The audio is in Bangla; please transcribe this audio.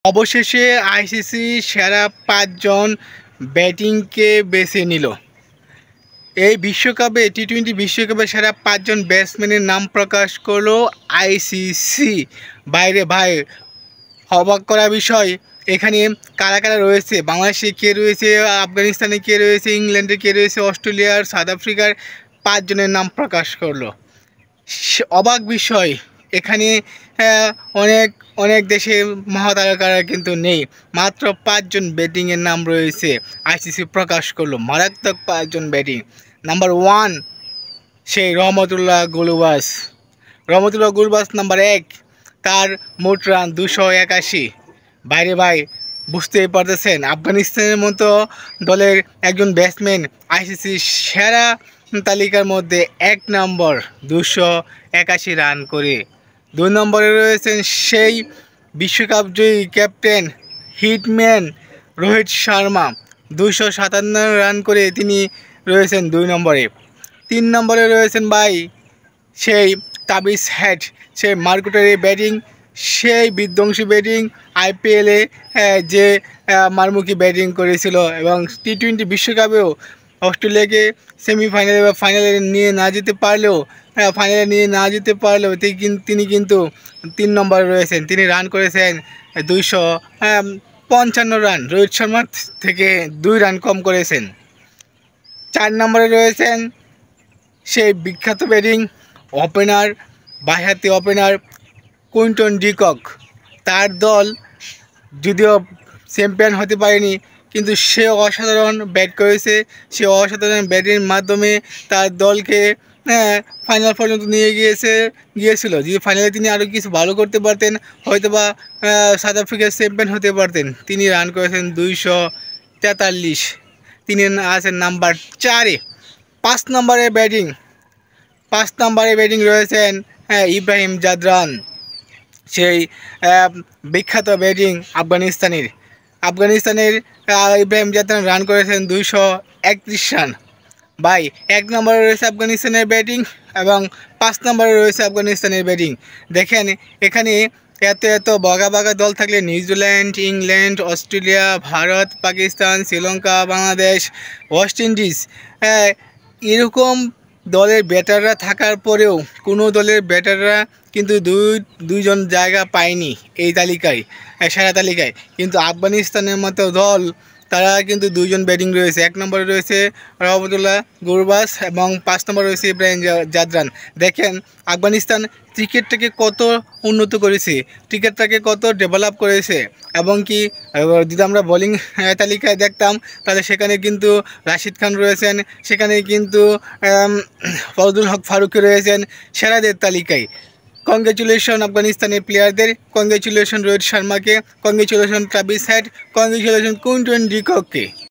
অবশেষে আইসিসি সেরা ৫ জন ব্যাটিংকে বেছে নিল। এই বিশ্বকাপে টি-20 বিশ্বকাপে সেরা ৫ জন ব্যাটসম্যানের নাম প্রকাশ করলো আইসিসি। বাইরে ভাই, অবাক করা বিষয়, এখানে কারা কারা রয়েছে, বাংলাদেশে কে রয়েছে, আফগানিস্তানে কে রয়েছে, ইংল্যান্ডে কে রয়েছে, অস্ট্রেলিয়ার, সাউথ আফ্রিকার ৫ জনের নাম প্রকাশ করলো। অবাক বিষয়, এখানে অনেক অনেক দেশের মহাতারকারা কিন্তু নেই, মাত্র ৫ জন ব্যাটিংয়ের নাম রয়েছে। আইসিসি প্রকাশ করলো মারাত্মক ৫ জন ব্যাটিং। নাম্বার 1 সেই রহমতুল্লাহ গুলবাস নাম্বার 1, তার মোট রান 281। বাইরে ভাই, বুঝতেই পারতেছেন আফগানিস্তানের মতো দলের একজন ব্যাটসম্যান আইসিসি সেরা তালিকার মধ্যে 1 নম্বর, 281 রান করে। 2 নম্বরে রয়েছেন সেই বিশ্বকাপ জয়ী captain hitman Rohit Sharma, 257 run করে তিনি রয়েছেন 2 নম্বরে। 3 নম্বরে রয়েছেন ভাই সেই তাবিজ হেড, সেই মারকুটারি ব্যাটিং, সেই বিধ্বংসী ব্যাটিং, আইপিএলে যে মারমুখী ব্যাটিং করেছিল এবং টি-20 বিশ্বকাপেও অস্ট্রেলিয়াকে সেমিফাইনালে বা ফাইনালে নিয়ে না যেতে পারলেও তিনি কিন্তু 3 নম্বরে রয়েছেন। তিনি রান করেছেন 255 রান, রোহিত শর্মার থেকে 2 রান কম করেছেন। 4 নম্বরে রয়েছেন সেই বিখ্যাত ব্যাটিং ওপেনার, বাঁহাতি ওপেনার কুইন্টন ডি কক। তার দল যদিও চ্যাম্পিয়ন হতে পারেনি, কিন্তু সে অসাধারণ ব্যাট করেছে। সে অসাধারণ ব্যাটের মাধ্যমে তার দলকে ফাইনাল পর্যন্ত নিয়ে গিয়েছিল। যদি ফাইনালে তিনি আরও কিছু ভালো করতে পারতেন, হয়তোবা সাউথ আফ্রিকার চ্যাম্পিয়ন হতে পারতেন। তিনি রান করেছেন 243। তিনি আছেন নাম্বার 4-এ। 5 নম্বরে ব্যাটিং রয়েছেন ইব্রাহিম জাদরান, সেই বিখ্যাত ব্যাটিং আফগানিস্তানের ইব্রাহিম জাদরান রান করেছেন 231 রান। ভাই, 1 নম্বরে রয়েছে আফগানিস্তানের ব্যাটিং এবং 5 নম্বরে রয়েছে আফগানিস্তানের ব্যাটিং। দেখেন এখানে এত বাঘা দল থাকলে New Zealand, England, Australia, Bharat, Pakistan, Sri Lanka, Bangladesh, West Indies, এরকম দলের ব্যাটাররা থাকার পরেও কোনো দলের ব্যাটাররা কিন্তু দুইজন জায়গা পায়নি এই তালিকায়, সেরা তালিকায়। কিন্তু আফগানিস্তানের মতো দল, তারা কিন্তু 2 জন ব্যাটিং রয়েছে। 1 নম্বরে রয়েছে রহমতুল্লাহ গুরবাস এবং 5 নম্বরে রয়েছে ইব্রাহিম জাদরান। দেখেন আফগানিস্তান ক্রিকেটটাকে কত উন্নত করেছে, ক্রিকেটটাকে কত ডেভেলপ করেছে। এবং কি যদি আমরা বোলিং তালিকায় দেখতাম, তাহলে সেখানে কিন্তু রাশিদ খান রয়েছেন, সেখানে কিন্তু ফজলুল হক ফারুকি রয়েছেন সেরাদের তালিকায়। কংগ্রেচুলেশন আফগানিস্তানের প্লেয়ারদের, কংগ্রেচুলেশন রোহিত শর্মাকে, কংগ্রেচুলেশন তাবিজ হেড, কংগ্রেচুলেশন কুইন্টন ডি কককে।